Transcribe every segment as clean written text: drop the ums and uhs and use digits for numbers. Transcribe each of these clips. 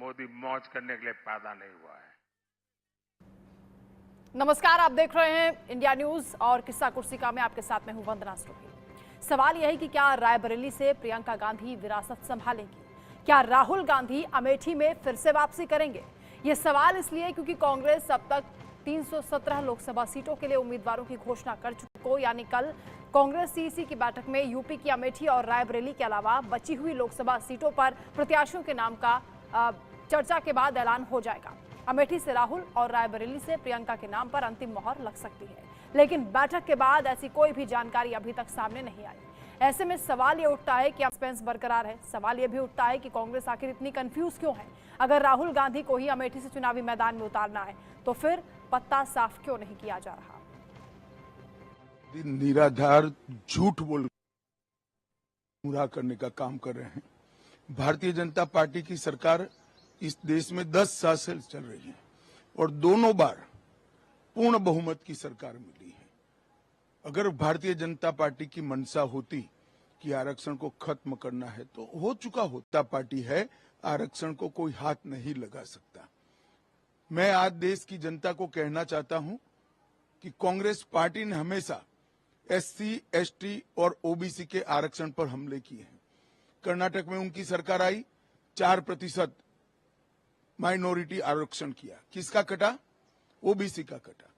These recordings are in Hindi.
मोदी मौज करने के लिए पैदा नहीं हुआ है। नमस्कार, आप देख रहे हैं इंडिया न्यूज और किस्सा कुर्सी का मैं आपके साथ में हूं वंदना स्टोकी। सवाल यह है कि क्या रायबरेली से प्रियंका गांधी विरासत संभालेंगी? क्या राहुल गांधी अमेठी में फिर से वापसी करेंगे? ये सवाल इसलिए क्योंकि कांग्रेस अब तक 317 लोकसभा सीटों के लिए उम्मीदवारों की घोषणा कर चुकी हो, यानी कल कांग्रेस सीईसी की बैठक में यूपी की अमेठी और रायबरेली के अलावा बची हुई लोकसभा सीटों पर प्रत्याशियों के नाम का चर्चा के बाद ऐलान हो जाएगा। अमेठी से राहुल और रायबरेली से प्रियंका के नाम पर अंतिम मोहर लग सकती है, लेकिन बैठक के बाद ऐसी कोई भी जानकारी अभी तक सामने नहीं आई। ऐसे में सवाल ये उठता है कि सस्पेंस बरकरार है। सवाल ये भी उठता है कि कांग्रेस आखिर इतनी कंफ्यूज क्यों है? अगर राहुल गांधी को ही अमेठी से चुनावी मैदान में उतारना है तो फिर पत्ता साफ क्यों नहीं किया जा रहा? निराधार झूठ बोल गुमराह करने का काम कर रहे हैं। भारतीय जनता पार्टी की सरकार इस देश में 10 साल से चल रही है और दोनों बार पूर्ण बहुमत की सरकार मिली है। अगर भारतीय जनता पार्टी की मंशा होती कि आरक्षण को खत्म करना है तो हो चुका होता। पार्टी है, आरक्षण को कोई हाथ नहीं लगा सकता। मैं आज देश की जनता को कहना चाहता हूं कि कांग्रेस पार्टी ने हमेशा एससी, एसटी और ओबीसी के आरक्षण पर हमले किए हैं। कर्नाटक में उनकी सरकार आई, 4% माइनॉरिटी आरक्षण किया। किसका कटा? ओबीसी का कटा।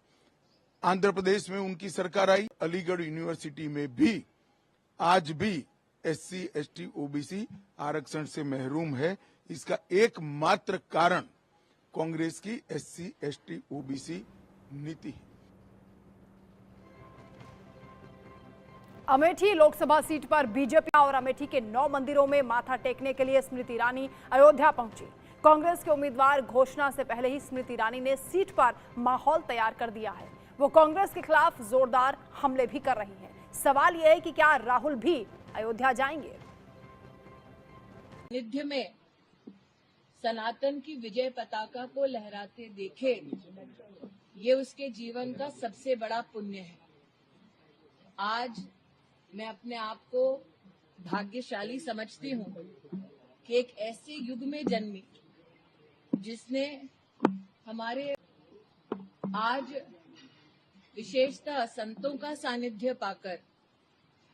आंध्र प्रदेश में उनकी सरकार आई, अलीगढ़ यूनिवर्सिटी में भी आज भी एससी, एसटी, ओबीसी आरक्षण से महरूम है। इसका एकमात्र कारण कांग्रेस की एससी, एसटी, ओबीसी नीति है। अमेठी लोकसभा सीट पर बीजेपी और अमेठी के 9 मंदिरों में माथा टेकने के लिए स्मृति ईरानी अयोध्या पहुंची। कांग्रेस के उम्मीदवार घोषणा से पहले ही स्मृति ईरानी ने सीट पर माहौल तैयार कर दिया है। वो कांग्रेस के खिलाफ जोरदार हमले भी कर रही हैं। सवाल यह है कि क्या राहुल भी अयोध्या जाएंगे? सानिध्य में सनातन की विजय पताका को लहराते देखे, ये उसके जीवन का सबसे बड़ा पुण्य है। आज मैं अपने आप को भाग्यशाली समझती हूँ कि एक ऐसे युग में जन्मी जिसने हमारे आज विशेषतः संतों का सानिध्य पाकर,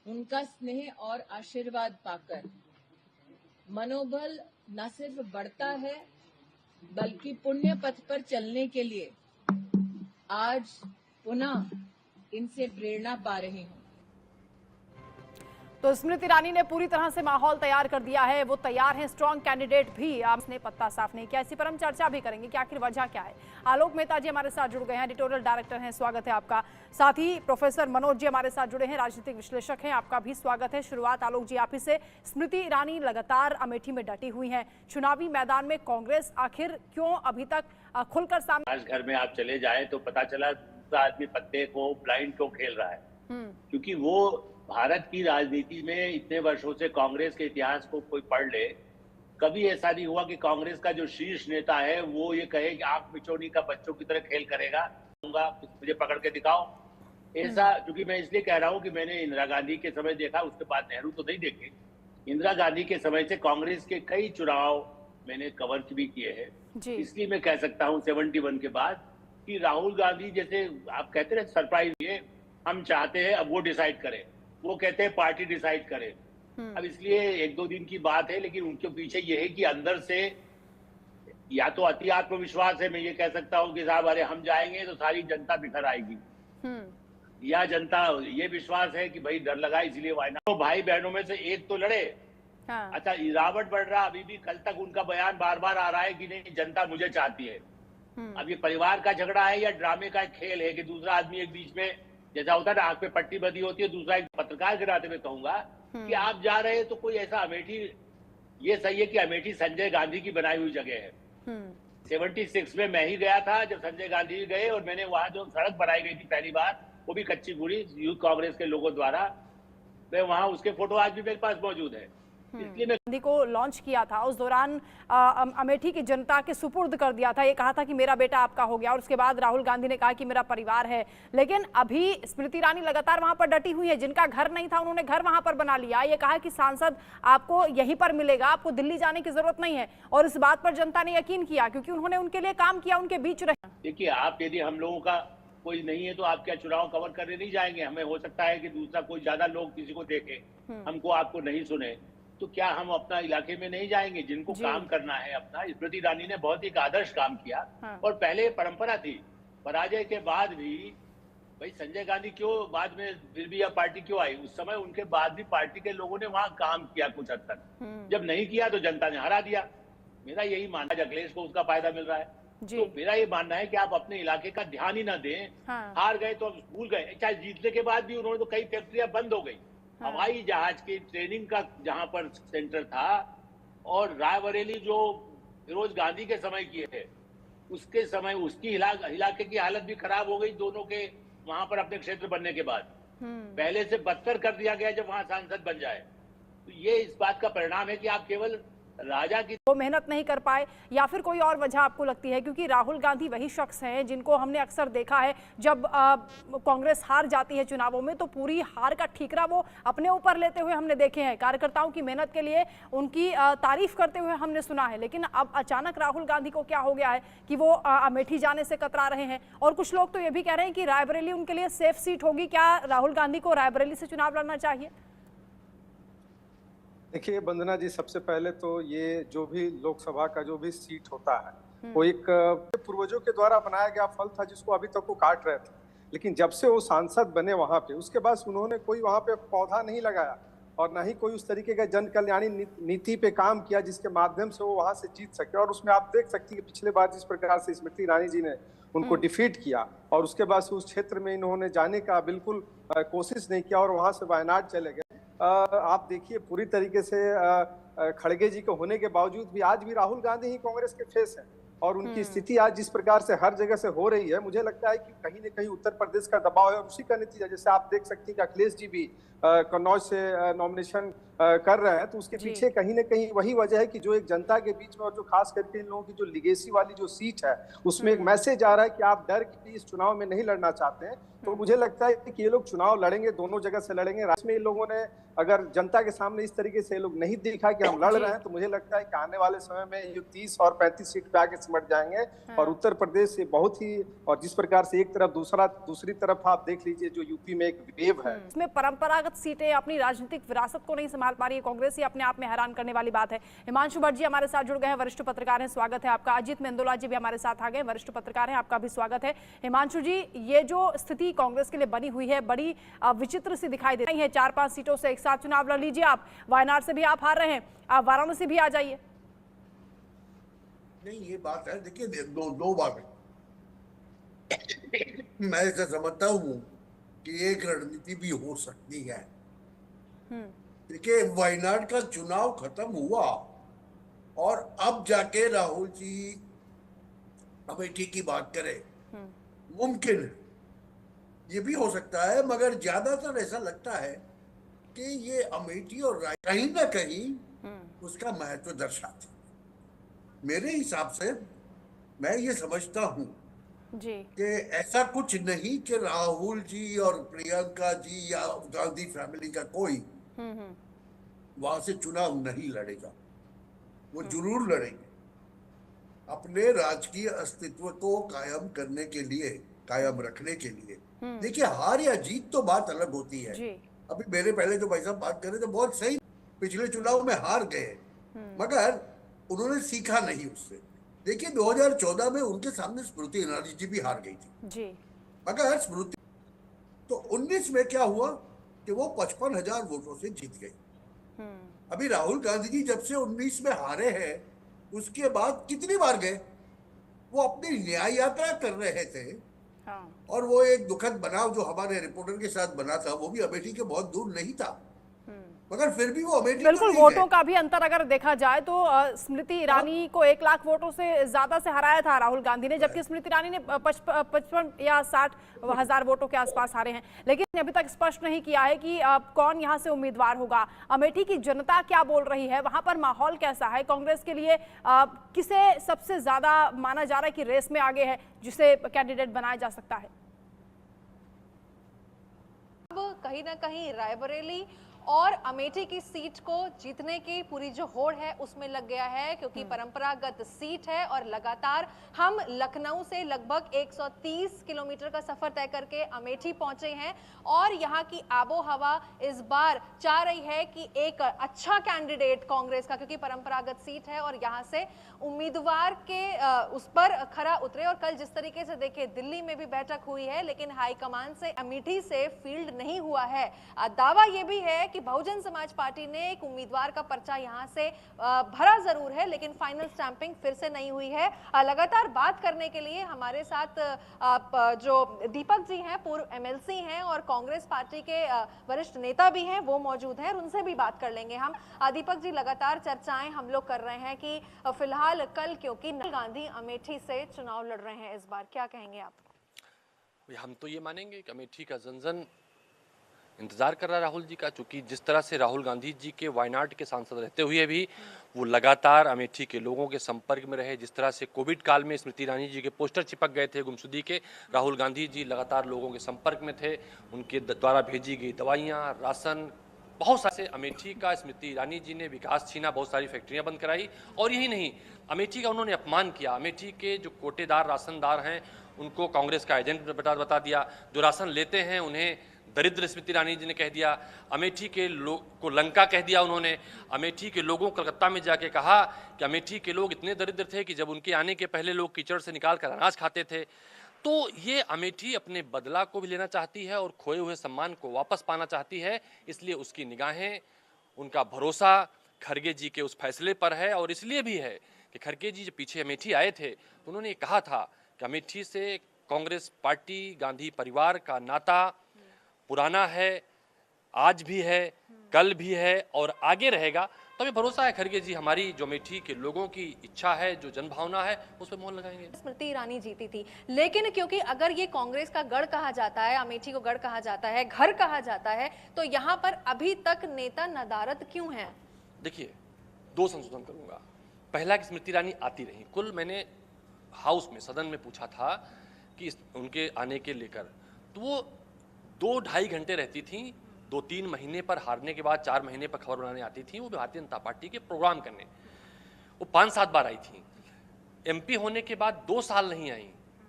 उनका स्नेह और आशीर्वाद पाकर मनोबल न सिर्फ बढ़ता है बल्कि पुण्य पथ पर चलने के लिए आज पुनः इनसे प्रेरणा पा रही हूँ। तो स्मृति ईरानी ने पूरी तरह से माहौल तैयार कर दिया है। वो तैयार हैं, स्ट्रॉन्ग कैंडिडेट भी। आपने पत्ता साफ नहीं किया, इसी पर हम चर्चा भी करेंगे कि आखिर वजह क्या है। आलोक मेहता जी हमारे साथ जुड़ गए हैं, एडिटोरियल डायरेक्टर हैं, स्वागत है आपका। साथ ही प्रोफेसर मनोज जी हमारे साथ जुड़े हैं, राजनीतिक विश्लेषक हैं, आपका भी स्वागत है। शुरुआत आलोक जी आप ही से। स्मृति ईरानी लगातार अमेठी में डटी हुई हैं। चुनावी मैदान में कांग्रेस आखिर क्यों अभी तक खुलकर सामने? आज घर में आप चले जाए तो पता चला आदमी पत्ते को ब्लाइंड क्यों खेल रहा है, क्योंकि वो भारत की राजनीति में इतने वर्षों से कांग्रेस के इतिहास को कोई पढ़ ले, कभी ऐसा नहीं हुआ कि कांग्रेस का जो शीर्ष नेता है वो ये कहे कि आंख मिचौनी का बच्चों की तरह खेल करेगा, मुझे पकड़ के दिखाओ। ऐसा, क्योंकि मैं इसलिए कह रहा हूं कि मैंने इंदिरा गांधी के समय देखा, उसके बाद नेहरू तो नहीं देखे। इंदिरा गांधी के समय से कांग्रेस के कई चुनाव मैंने कवर भी किए हैं, इसलिए मैं कह सकता हूँ 71 के बाद कि राहुल गांधी जैसे आप कहते हैं सरप्राइज, ये हम चाहते हैं अब वो डिसाइड करें, वो कहते हैं पार्टी डिसाइड करे। अब इसलिए 1-2 दिन की बात है, लेकिन उनके पीछे ये है कि अंदर से या तो अति आत्मविश्वास है, मैं ये कह सकता हूँ कि साहब अरे हम जाएंगे तो सारी जनता बिखर आएगी, या जनता ये विश्वास है कि भाई डर लगा इसलिए वायनाड। तो भाई बहनों में से एक तो लड़े। अच्छा, रावट बढ़ रहा, अभी भी कल तक उनका बयान बार बार आ रहा है कि नहीं जनता मुझे चाहती है। अब ये परिवार का झगड़ा है या ड्रामे का एक खेल है कि दूसरा आदमी एक बीच में, जैसा होता है ना आंख पे पट्टी बंधी होती है, दूसरा एक पत्रकार के नाते में कहूंगा कि आप जा रहे हैं तो कोई ऐसा अमेठी, ये सही है कि अमेठी संजय गांधी की बनाई हुई जगह है। 76 में मैं ही गया था जब संजय गांधी गए, और मैंने वहां जो सड़क बनाई गई थी पहली बार, वो भी कच्ची पूरी यूथ कांग्रेस के लोगों द्वारा, मैं वहां उसके फोटो आज भी मेरे पास मौजूद है। इसलिए मैं गांधी को लॉन्च किया था, उस दौरान अमेठी की जनता के सुपुर्द कर दिया था, ये कहा था कि मेरा बेटा आपका हो गया, और उसके बाद राहुल गांधी ने कहा कि मेरा परिवार है। लेकिन अभी स्मृति ईरानी लगातार वहां पर डटी हुई है, जिनका घर नहीं था उन्होंने घर वहां पर बना लिया, ये कहा कि सांसद आपको यहीं पर मिलेगा, आपको दिल्ली जाने की जरूरत नहीं है, और इस बात पर जनता ने यकीन किया क्योंकि उन्होंने उनके लिए काम किया, उनके बीच रहे। देखिए, आप यदि हम लोगों का कोई नहीं है तो आप क्या चुनाव कवर करने नहीं जाएंगे? हमें हो सकता है कि दूसरा कोई ज्यादा लोग किसी को देखे, हमको आपको नहीं सुने, तो क्या हम अपना इलाके में नहीं जाएंगे? जिनको काम करना है अपना, स्मृति ईरानी ने बहुत ही आदर्श काम किया। और पहले परंपरा थी, पराजय के बाद भी भाई संजय गांधी क्यों बाद में फिर भी यह पार्टी क्यों आई? उस समय उनके बाद भी पार्टी के लोगों ने वहां काम किया कुछ हद तक। जब नहीं किया तो जनता ने हरा दिया। मेरा यही मानना है, अखिलेश को उसका फायदा मिल रहा है। तो मेरा ये मानना है कि आप अपने इलाके का ध्यान ही ना दें। हार गए तो अब भूल गए। चाहे जीतने के बाद भी उन्होंने तो कई फैक्ट्रियां बंद हो गई। हवाई जहाज की ट्रेनिंग का जहां पर सेंटर था, और रायबरेली जो फिरोज गांधी के समय किए थे, उसके समय उसकी इलाके की हालत भी खराब हो गई दोनों के वहां पर अपने क्षेत्र बनने के बाद। पहले से बदतर कर दिया गया जब वहां सांसद बन जाए। तो ये इस बात का परिणाम है कि आप केवल राजा की वो मेहनत नहीं कर पाए, या फिर कोई और वजह आपको लगती है? क्योंकि राहुल गांधी वही शख्स हैं जिनको हमने अक्सर देखा है जब कांग्रेस हार जाती है चुनावों में तो पूरी हार का ठीकरा वो अपने ऊपर लेते हुए हमने देखे हैं। कार्यकर्ताओं की मेहनत के लिए उनकी तारीफ करते हुए हमने सुना है। लेकिन अब अचानक राहुल गांधी को क्या हो गया है कि वो अमेठी जाने से कतरा रहे हैं? और कुछ लोग तो ये भी कह रहे हैं कि रायबरेली उनके लिए सेफ सीट होगी। क्या राहुल गांधी को रायबरेली से चुनाव लड़ना चाहिए? देखिए वंदना जी, सबसे पहले तो ये जो भी लोकसभा का जो भी सीट होता है वो एक पूर्वजों के द्वारा बनाया गया फल था जिसको अभी तक वो काट रहे थे। लेकिन जब से वो सांसद बने वहां पे, उसके बाद उन्होंने कोई वहां पे पौधा नहीं लगाया और ना ही कोई उस तरीके का जन कल्याणी नीति पे काम किया जिसके माध्यम से वो वहां से जीत सके। और उसमें आप देख सकती हैं कि पिछले बार जिस प्रकार से स्मृति ईरानी जी ने उनको डिफीट किया और उसके बाद से उस क्षेत्र में इन्होंने जाने का बिल्कुल कोशिश नहीं किया और वहां से वायनाड चले गए। आप देखिए पूरी तरीके से खड़गे जी के होने के बावजूद भी आज भी राहुल गांधी ही कांग्रेस के फेस हैं और उनकी स्थिति आज जिस प्रकार से हर जगह से हो रही है, मुझे लगता है कि कहीं न कहीं उत्तर प्रदेश का दबाव है और उसी का नतीजा जैसे आप देख सकती हैं कि अखिलेश जी भी कन्नौज से नॉमिनेशन कर रहे हैं, तो उसके पीछे कहीं न कहीं वही वजह है कि जो एक जनता के बीच में और जो खास करके इन लोगों की जो लिगेसी वाली जो सीट है उसमें एक मैसेज आ रहा है कि आप डर की इस चुनाव में नहीं लड़ना चाहते हैं। तो मुझे लगता है कि ये लोग चुनाव लड़ेंगे, दोनों जगह से लड़ेंगे। राज्य में इन लोगों ने अगर जनता के सामने इस तरीके से लोग नहीं देखा कि हम लड़ रहे हैं, तो मुझे लगता है कि आने वाले समय में ये 30 और 35 सीट पे आके सिमट जाएंगे। और उत्तर प्रदेश से बहुत ही, और जिस प्रकार से एक तरफ दूसरी तरफ आप देख लीजिए जो यूपी में एक वेव है, इसमें परंपरागत सीटें अपनी राजनीतिक विरासत को नहीं संभाल पा रही है कांग्रेस, ये अपने आप में हैरान करने वाली बात है। हिमांशु भट्ट जी हमारे साथ जुड़ गए हैं, वरिष्ठ पत्रकार हैं, स्वागत है आपका। अजीत मेंदोला जी भी हमारे साथ आ गए, वरिष्ठ पत्रकार हैं, आपका भी स्वागत है। हिमांशु जी, ये जो स्थिति कांग्रेस के लिए बनी हुई है बड़ी विचित्र सी दिखाई दे रही है। 4-5 सीटों से एक साथ चुनाव लड़ लीजिए आप, वायनाड से भी आप हार रहे हैं, आप वाराणसी भी आ जाइए। नहीं, ये बात है, देखिए दो बात है। मैं ऐसा समझता हूँ कि एक रणनीति भी हो सकती है। देखिए वायनाड का चुनाव खत्म हुआ और अब जाके राहुल जी अमेठी की बात करें, मुमकिन है, ये भी हो सकता है, मगर ज्यादातर ऐसा लगता है कि ये अमेठी और कहीं ना कहीं उसका महत्व दर्शाते। मेरे हिसाब से मैं ये समझता हूँ कि ऐसा कुछ नहीं कि राहुल जी और प्रियंका जी या गांधी फैमिली का कोई वहां से चुनाव नहीं लड़ेगा। वो जरूर लड़ेंगे अपने राजकीय अस्तित्व को कायम करने के लिए, कायम रखने के लिए। देखिए हार या जीत तो बात अलग होती है। अभी मेरे पहले जो भाई साहब बात कर रहे थे बहुत सही, पिछले चुनाव में हार गए मगर उन्होंने सीखा नहीं उससे। देखिए 2014 में उनके सामने स्मृति ईरानी जी भी हार गई थी मगर स्मृति तो 19 में क्या हुआ कि वो 55,000 वोटों से जीत गई। अभी राहुल गांधी जी जब से 19 में हारे हैं उसके बाद कितनी बार गए, वो अपनी न्याय यात्रा कर रहे थे। और वो एक दुखद बनाव जो हमारे रिपोर्टर के साथ बना था वो भी अमेठी के बहुत दूर नहीं था। मगर फिर भी वो अमेठी बिल्कुल तो नहीं वोटों गए। का भी अंतर अगर देखा जाए तो स्मृति ईरानी को 1 लाख वोटों से ज्यादा से हराया था राहुल गांधी ने, जबकि स्मृति ईरानी ने 55 या 60 हजार वोटों के आसपास हारे हैं। लेकिन अभी तक स्पष्ट नहीं किया है कि कौन यहां से उम्मीदवार होगा। अमेठी की जनता क्या बोल रही है, वहां पर माहौल कैसा है, कांग्रेस के लिए किसे सबसे ज्यादा माना जा रहा है कि रेस में आगे है, जिसे कैंडिडेट बनाया जा सकता है? अब कहीं ना कहीं रायबरेली और अमेठी की सीट को जीतने की पूरी जो होड़ है उसमें लग गया है, क्योंकि परंपरागत सीट है और लगातार हम लखनऊ से लगभग 130 किलोमीटर का सफर तय करके अमेठी पहुंचे हैं और यहाँ की आबो हवा इस बार चाह रही है कि एक अच्छा कैंडिडेट कांग्रेस का, क्योंकि परंपरागत सीट है और यहाँ से उम्मीदवार के उस पर खरा उतरे। और कल जिस तरीके से देखिए दिल्ली में भी बैठक हुई है, लेकिन हाईकमान से अमेठी से फील्ड नहीं हुआ है। दावा यह भी है कि बहुजन समाज पार्टी ने एक उम्मीदवार का पर्चा यहां से भरा जरूर है, लेकिन फाइनल स्टैंपिंग फिर से नहीं हुई है। लगातार बात करने के लिए हमारे साथ जो दीपक जी हैं, पूर्व एमएलसी हैं और कांग्रेस पार्टी के वरिष्ठ नेता भी हैं, वो मौजूद हैं और उनसे भी बात कर लेंगे हम। दीपक जी, लगातार चर्चाएं हम लोग कर रहे हैं कि फिलहाल कल क्योंकि राहुल गांधी अमेठी से चुनाव लड़ रहे हैं, इस बार क्या कहेंगे आप? हम तो ये मानेंगे कि अमेठी का जन इंतजार कर रहा है राहुल जी का, चूंकि जिस तरह से राहुल गांधी जी के वायनाड के सांसद रहते हुए भी वो लगातार अमेठी के लोगों के संपर्क में रहे। जिस तरह से कोविड काल में स्मृति ईरानी जी के पोस्टर चिपक गए थे गुमशुदगी के, राहुल गांधी जी लगातार लोगों के संपर्क में थे, उनके द्वारा भेजी गई दवाइयाँ, राशन, बहुत सारे। अमेठी का स्मृति ईरानी जी ने विकास छीना, बहुत सारी फैक्ट्रियां बंद कराई और यही नहीं, अमेठी का उन्होंने अपमान किया। अमेठी के जो कोटेदार राशनदार हैं उनको कांग्रेस का एजेंट बता दिया, जो राशन लेते हैं उन्हें दरिद्र स्मृति ईरानी जी ने कह दिया। अमेठी के लोग को लंका कह दिया उन्होंने। अमेठी के लोगों कलकत्ता में जाके कहा कि अमेठी के लोग इतने दरिद्र थे कि जब उनके आने के पहले लोग कीचड़ से निकाल कर अनाज खाते थे। तो ये अमेठी अपने बदला को भी लेना चाहती है और खोए हुए सम्मान को वापस पाना चाहती है, इसलिए उसकी निगाहें, उनका भरोसा खड़गे जी के उस फैसले पर है। और इसलिए भी है कि खड़गे जी जब पीछे अमेठी आए थे तो उन्होंने कहा था कि अमेठी से कांग्रेस पार्टी, गांधी परिवार का नाता पुराना है, आज भी है, कल भी है और आगे रहेगा। तो हमें भरोसा है खड़गे जी हमारी जो अमेठी के लोगों की इच्छा है, जो जनभावना है, उस पर मोहर लगाएंगे। स्मृति ईरानी जीती थी, लेकिन क्योंकि अगर ये कांग्रेस का गढ़ कहा जाता है, अमेठी को गढ़ कहा जाता है, घर कहा जाता है, तो यहाँ पर अभी तक नेता नदारद क्यों है? देखिए, 2 संशोधन करूंगा। पहला कि स्मृति ईरानी आती रही। कुल मैंने हाउस में, सदन में पूछा था कि उनके आने के लेकर, तो वो 2-2.5 घंटे रहती थी। 2-3 महीने पर हारने के बाद 4 महीने पर खबर बनाने आती थी वो भारतीय जनता पार्टी के प्रोग्राम करने। वो 5-7 बार आई थी। एमपी होने के बाद 2 साल नहीं आई।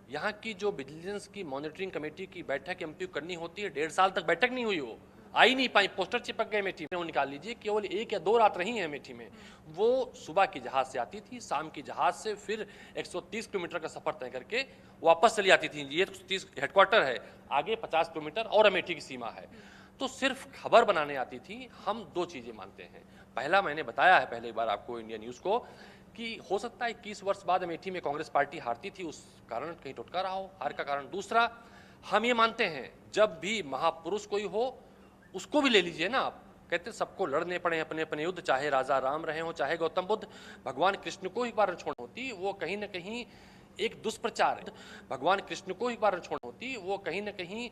यहाँ की जो विजिलेंस की मॉनिटरिंग कमेटी की बैठक एमपी को करनी होती है, 1.5 साल तक बैठक नहीं हुई, वो आई नहीं पाई। पोस्टर चिपक गए अमेठी में, वो निकाल लीजिए। केवल 1 या 2 रात रही है अमेठी में। वो सुबह की जहाज से आती थी, शाम की जहाज से फिर 130 किलोमीटर का सफर तय करके वापस चली आती थी। ये 130 हेडक्वार्टर है, आगे 50 किलोमीटर और अमेठी की सीमा है। तो सिर्फ खबर बनाने आती थी। हम 2 चीजें मानते हैं। पहला, मैंने बताया है पहले एक बार आपको इंडिया न्यूज को, कि हो सकता है 21 वर्ष बाद अमेठी में कांग्रेस पार्टी हारती थी, उस कारण कहीं टुटका रहा हो हार का कारण। दूसरा, हम ये मानते हैं जब भी महापुरुष कोई हो उसको भी ले लीजिए ना आप। कहते सबको लड़ने पड़े अपने अपने युद्ध, चाहे राजा राम रहे हो चाहे गौतम बुद्ध। भगवान कृष्ण को एक बार छोड़ होती, वो कहीं ना कहीं एक दुष्प्रचार। भगवान कृष्ण को एक बार छोड़ होती, वो कहीं ना कहीं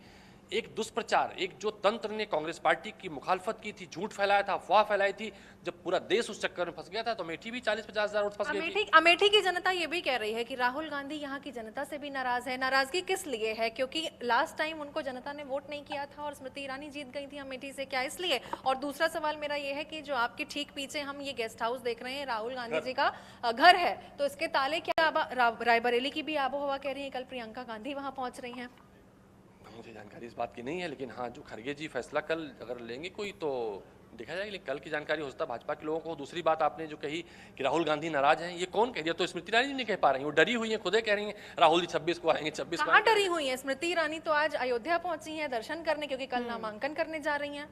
एक दुष्प्रचार, एक जो तंत्र ने कांग्रेस पार्टी की मुखालफत की थी, झूठ फैलाया था, अफवाह फैलाई थी, जब पूरा देश उस चक्कर में फंस गया था, तो अमेठी भी 40-50 हजार वोट फंस गई थी। अमेठी की जनता ये भी कह रही है कि राहुल गांधी यहाँ की जनता से भी नाराज है। नाराजगी किस लिए है? क्योंकि लास्ट टाइम उनको जनता ने वोट नहीं किया था और स्मृति ईरानी जीत गई थी अमेठी से, क्या इसलिए? और दूसरा सवाल मेरा ये है कि जो आपके ठीक पीछे हम ये गेस्ट हाउस देख रहे हैं, राहुल गांधी जी का घर है, तो इसके ताले क्या रायबरेली की भी आबो हवा कह रही है, कल प्रियंका गांधी वहां पहुंच रही हैं? मुझे जानकारी इस बात की नहीं है, लेकिन हाँ, जो खड़गे जी फैसला कल अगर लेंगे कोई तो देखा जाएगा। लेकिन कल की जानकारी हो सकता है भाजपा के लोगों को। दूसरी बात आपने जो कही कि राहुल गांधी नाराज हैं, ये कौन कह दिया? तो स्मृति ईरानी नहीं कह पा रही, वो डरी हुई है, खुदे कह रही हैं राहुल जी 26 को आएंगे, 26 को। कहाँ डरी हुई है स्मृति ईरानी? तो आज अयोध्या पहुंची हैं दर्शन करने, क्योंकि कल नामांकन करने जा रही हैं।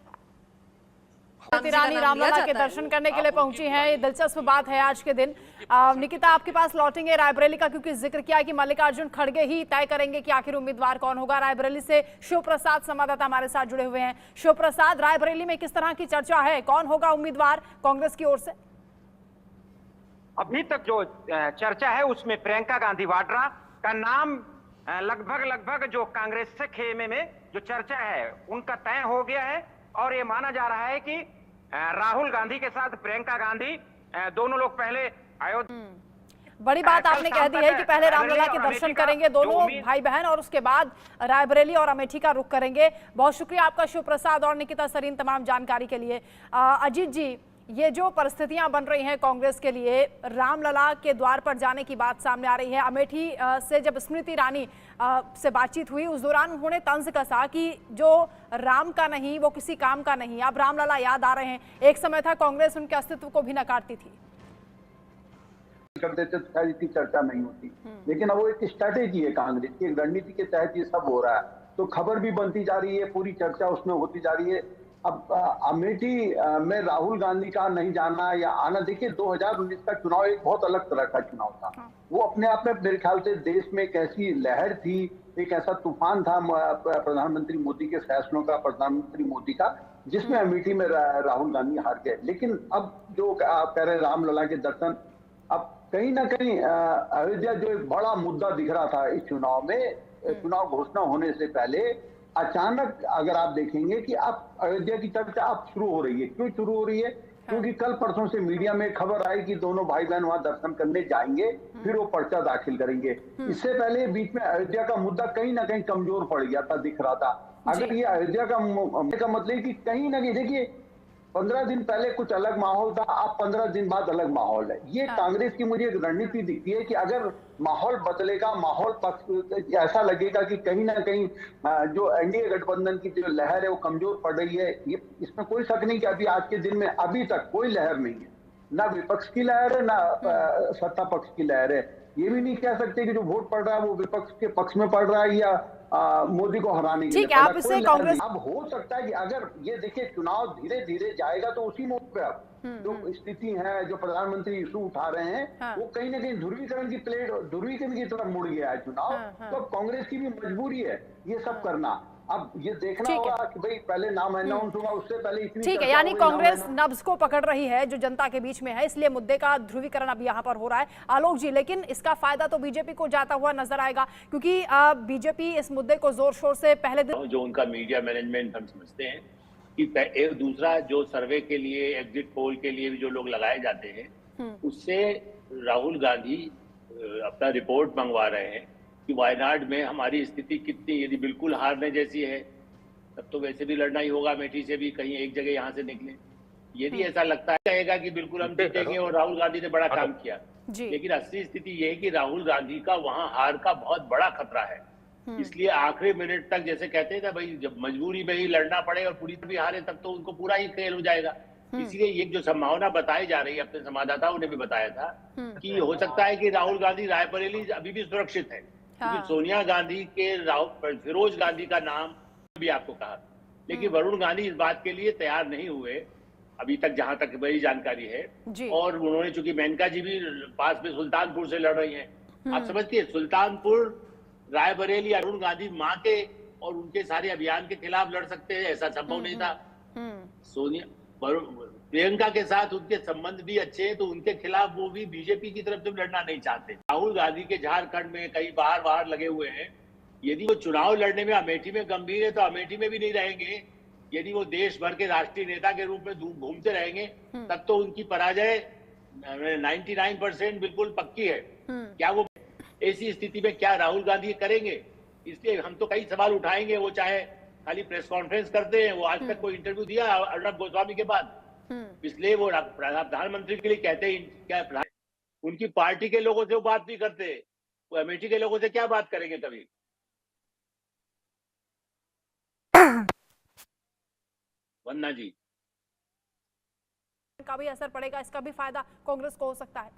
स्मृति ईरानी रामलला के दर्शन करने के लिए पहुंची हैं। ये दिलचस्प बात है आज के दिन। निकिता, आपके पास लौटेंगे रायबरेली का, क्योंकि जिक्र किया कि मल्लिकार्जुन खड़गे ही तय करेंगे कि आखिर उम्मीदवार कौन होगा। रायबरेली से शिव प्रसाद संवाददाता हमारे साथ जुड़े हुए हैं। शिव प्रसाद, रायबरेली में किस तरह की चर्चा है, कौन होगा उम्मीदवार कांग्रेस की ओर से? अभी तक जो चर्चा है उसमें प्रियंका गांधी वाड्रा का नाम लगभग जो कांग्रेस से खेमे में जो चर्चा है उनका तय हो गया है, और ये माना जा रहा है कि राहुल गांधी के साथ प्रियंका गांधी दोनों लोग पहले अयोध्या। बड़ी बात आपने कह दी है कि पहले रामलला के दर्शन करेंगे दोनों भाई बहन, और उसके बाद रायबरेली और अमेठी का रुख करेंगे। बहुत शुक्रिया आपका शिव प्रसाद और निकिता सरीन तमाम जानकारी के लिए। अजीत जी, ये जो परिस्थितियां बन रही हैं कांग्रेस के लिए, रामलला के द्वार पर जाने की बात सामने आ रही है। अमेठी से जब स्मृति ईरानी से बातचीत हुई उस दौरान उन्होंने तंज कसा कि जो राम का नहीं वो किसी काम का नहीं। अब रामलला याद आ रहे हैं, एक समय था कांग्रेस उनके अस्तित्व को भी नकारती थी। कर देते तो शायद इतनी चर्चा नहीं होती, लेकिन अब वो एक स्ट्रैटेजी है कांग्रेस की, एक रणनीति के तहत ये सब हो रहा है। तो खबर भी बनती जा रही है, पूरी चर्चा उसमें होती जा रही है। अब अमेठी में राहुल गांधी का नहीं जाना या आना, देखिए 2019 का चुनाव एक बहुत अलग तरह का चुनाव था। वो अपने आप में मेरे ख्याल से देश में एक ऐसी लहर थी, एक ऐसा तूफान था प्रधानमंत्री मोदी के फैसलों का, प्रधानमंत्री मोदी का, जिसमें अमेठी में राहुल गांधी हार गए। लेकिन अब जो आप कह रहे हैं रामलला के दर्शन, अब कहीं ना कहीं अयोध्या जो एक बड़ा मुद्दा दिख रहा था इस चुनाव में, चुनाव घोषणा होने से पहले अचानक अगर आप देखेंगे कि आप अयोध्या की चर्चा अब शुरू हो रही है। क्यों शुरू हो रही है? क्योंकि कल परसों से मीडिया में खबर आई कि दोनों भाई बहन वहां दर्शन करने जाएंगे, फिर वो पर्चा दाखिल करेंगे। इससे पहले बीच में अयोध्या का मुद्दा कहीं ना कहीं कमजोर पड़ गया था, दिख रहा था। अगर ये अयोध्या का मतलब कि कहीं ना कहीं देखिए 15 दिन पहले कुछ अलग माहौल था, अब 15 दिन बाद अलग माहौल है। ये कांग्रेस की मुझे एक रणनीति दिखती है कि अगर माहौल बदलेगा, माहौल पक्ष ऐसा लगेगा कि कहीं ना कहीं जो एनडीए गठबंधन की जो लहर है वो कमजोर पड़ रही है। ये इसमें कोई शक नहीं कि अभी आज के दिन में अभी तक कोई लहर नहीं है, ना विपक्ष की लहर है ना सत्ता पक्ष की लहर है। ये भी नहीं कह सकते कि जो वोट पड़ रहा है वो विपक्ष के पक्ष में पड़ रहा है या मोदी को हराने के लिए। आप इसे कांग्रेस अब हो सकता है कि अगर ये देखिए चुनाव धीरे धीरे जाएगा तो उसी मोड पे अब जो स्थिति है, जो प्रधानमंत्री इशू उठा रहे हैं, वो कहीं ना कहीं ध्रुवीकरण की तरफ मुड़ गया है चुनाव। तो कांग्रेस की भी मजबूरी है ये सब करना। अब ये देखना होगा कि भाई पहले नाम अनाउंस होगा, उससे पहले इतनी ठीक है, यानी कांग्रेस नब्ज को पकड़ रही है जो जनता के बीच में है, इसलिए मुद्दे का ध्रुवीकरण अब यहाँ पर हो रहा है। आलोक जी, लेकिन इसका फायदा तो बीजेपी को जाता हुआ नजर आएगा, क्योंकि बीजेपी इस मुद्दे को जोर शोर से पहले दिन जो उनका मीडिया मैनेजमेंट हम समझते हैं कि एक दूसरा जो सर्वे के लिए, एग्जिट पोल के लिए भी जो लोग लगाए जाते हैं, उससे राहुल गांधी अपना रिपोर्ट मंगवा रहे हैं कि वायनाड में हमारी स्थिति कितनी, यदि बिल्कुल हारने जैसी है तब तो वैसे भी लड़ना ही होगा, अमेठी से भी कहीं एक जगह यहाँ से निकले। यदि ऐसा लगता है कहेगा कि बिल्कुल हम जीतेंगे और राहुल गांधी ने बड़ा काम किया, लेकिन असली स्थिति ये है कि राहुल गांधी का वहां हार का बहुत बड़ा खतरा है। इसलिए आखिरी मिनट तक, जैसे कहते हैं ना भाई, जब मजबूरी में ही लड़ना पड़े और पूरी तरह हारे तब तो उनको पूरा ही फेल हो जाएगा। इसलिए ये जो संभावना बताई जा रही है, अपने संवाददाताओं ने भी बताया था कि हो सकता है कि राहुल गांधी रायबरेली अभी भी सुरक्षित है, क्योंकि सोनिया गांधी के फिरोज गांधी का नाम भी आपको कहा, लेकिन वरुण गांधी इस बात के लिए तैयार नहीं हुए अभी तक, जहां तक मेरी जानकारी है। और उन्होंने, चूंकि मेनका जी भी पास में सुल्तानपुर से लड़ रही हैं, आप समझती है सुल्तानपुर रायबरेली वरुण गांधी माँ के और उनके सारे अभियान के खिलाफ लड़ सकते हैं, ऐसा संभव नहीं था। प्रियंका के साथ उनके संबंध भी अच्छे हैं, तो उनके खिलाफ वो भी बीजेपी की तरफ से लड़ना नहीं चाहते। राहुल गांधी के झारखंड में कई बाहर लगे हुए हैं, यदि वो चुनाव लड़ने में अमेठी में गंभीर है तो अमेठी में भी नहीं रहेंगे। यदि वो देश भर के राष्ट्रीय नेता के रूप में घूमते रहेंगे तब तो उनकी पराजय 99% बिल्कुल पक्की है। क्या वो ऐसी स्थिति में क्या राहुल गांधी करेंगे? इसलिए हम तो कई सवाल उठाएंगे। वो चाहे खाली प्रेस कॉन्फ्रेंस करते हैं, वो आज तक कोई इंटरव्यू दिया अर्णब गोस्वामी के बाद? इसलिए वो प्रधानमंत्री के लिए कहते हैं क्या, उनकी पार्टी के लोगों से वो बात नहीं करते, वो अमेठी के लोगों से क्या बात करेंगे कभी? वंदना जी, का भी असर पड़ेगा, इसका भी फायदा कांग्रेस को हो सकता है?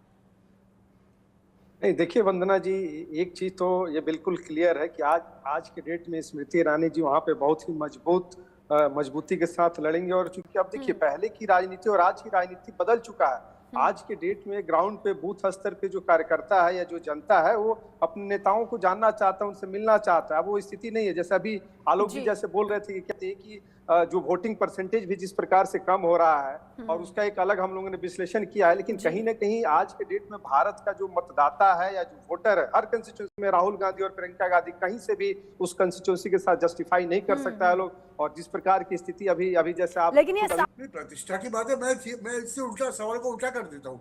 नहीं, देखिए वंदना जी, एक चीज तो ये बिल्कुल क्लियर है कि आज के डेट में स्मृति ईरानी जी वहां पे बहुत ही मजबूत मजबूती के साथ लड़ेंगे। और चूंकि अब देखिए पहले की राजनीति और आज की राजनीति बदल चुका है। आज के डेट में ग्राउंड पे बूथ स्तर पे जो कार्यकर्ता है या जो जनता है वो अपने नेताओं को जानना चाहता है, उनसे मिलना चाहता है। वो स्थिति नहीं है। जैसे अभी आलोक जी जैसे बोल रहे थे कि कहते हैं कि जो वोटिंग परसेंटेज भी जिस प्रकार से कम हो रहा है और उसका एक अलग हम लोगों ने विश्लेषण किया है, लेकिन कहीं ना कहीं आज के डेट में भारत का जो मतदाता है या जो वोटर है हर कंस्टिट्यूंसी में राहुल गांधी और प्रियंका गांधी कहीं से भी उस कंस्टिट्यूंसी के साथ जस्टिफाई नहीं कर सकता है लोग। और जिस प्रकार की स्थिति अभी जैसे आप लेकिन ये प्रतिष्ठा की बात है। मैं इससे उल्टा सवाल को उल्टा कर देता हूँ।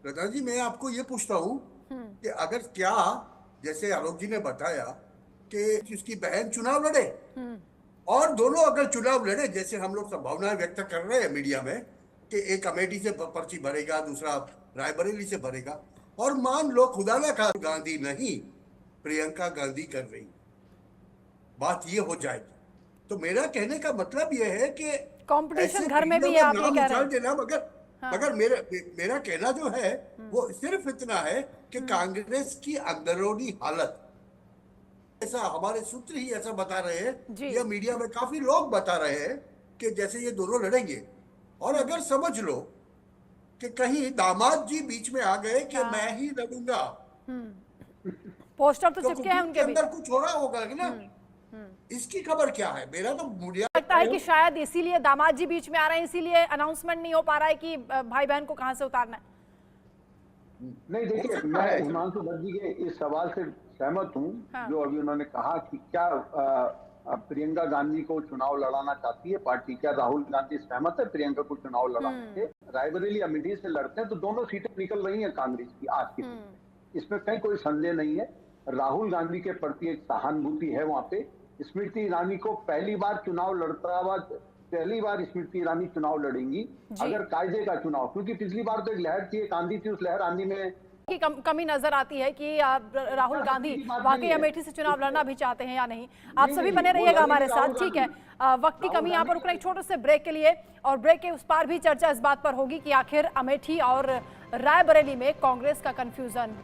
प्रधान जी, मैं आपको ये पूछता हूँ कि अगर क्या जैसे आलोक जी ने बताया कि उसकी बहन चुनाव लड़े और दोनों अगर चुनाव लड़े, जैसे हम लोग संभावनाएं व्यक्त कर रहे हैं मीडिया में कि एक अमेठी से पर्ची भरेगा, दूसरा रायबरेली से भरेगा, और मान लो खुदा ना खास्ता गांधी नहीं प्रियंका गांधी कर रही, बात ये हो जाएगी। तो मेरा कहने का मतलब ये है कि कंपटीशन घर में भी है, आप ये कह रहे हैं। मगर मेरा कहना जो है वो सिर्फ इतना है कि कांग्रेस की अंदरूनी हालत, ऐसा हमारे सूत्र ही ऐसा बता रहे हैं या मीडिया में काफी लोग बता रहे हैं कि जैसे ये दोनों लड़ेंगे। और अगर समझ लो कि कहीं दामाद जी बीच में आ गए कि मैं ही लड़ूंगा, पोस्टर तो चिपके हैं उनके अंदर कुछ हो रहा होगा ना, इसकी खबर क्या है? मेरा तो लगता है कि शायद इसीलिए दामाद जी बीच में आ रहे हैं, इसीलिए अनाउंसमेंट नहीं हो पा रहा है कि भाई बहन को कहां से उतारना है। नहीं, देखिए मैं हिमांशु दत्त जी के इस सवाल से सहमत हूँ। जो अभी उन्होंने कहा कि क्या प्रियंका गांधी को चुनाव लड़ाना चाहती है पार्टी, क्या राहुल गांधी सहमत है प्रियंका को चुनाव लड़ाने से? रायबरेली अमेठी से लड़ते हैं तो दोनों सीटें निकल रही हैं कांग्रेस की आज की, इसमें कहीं कोई संदेह नहीं है। राहुल गांधी के प्रति एक सहानुभूति है वहां पे। स्मृति ईरानी को पहली बार चुनाव लड़ता हुआ, पहली बार स्मृति ईरानी चुनाव लड़ेंगी अगर कायदे का चुनाव, क्योंकि पिछली बार तो एक लहर थी, एक आंधी थी, उस लहर आंधी में की कमी नजर आती है कि राहुल गांधी वाकई अमेठी से चुनाव लड़ना भी चाहते हैं या नहीं। आप सभी बने रहिएगा हमारे साथ, ठीक है। वक्त की कमी यहाँ पर रुकना एक छोटे से ब्रेक के लिए, और ब्रेक के उस पार भी चर्चा इस बात पर होगी कि आखिर अमेठी और रायबरेली में कांग्रेस का कंफ्यूजन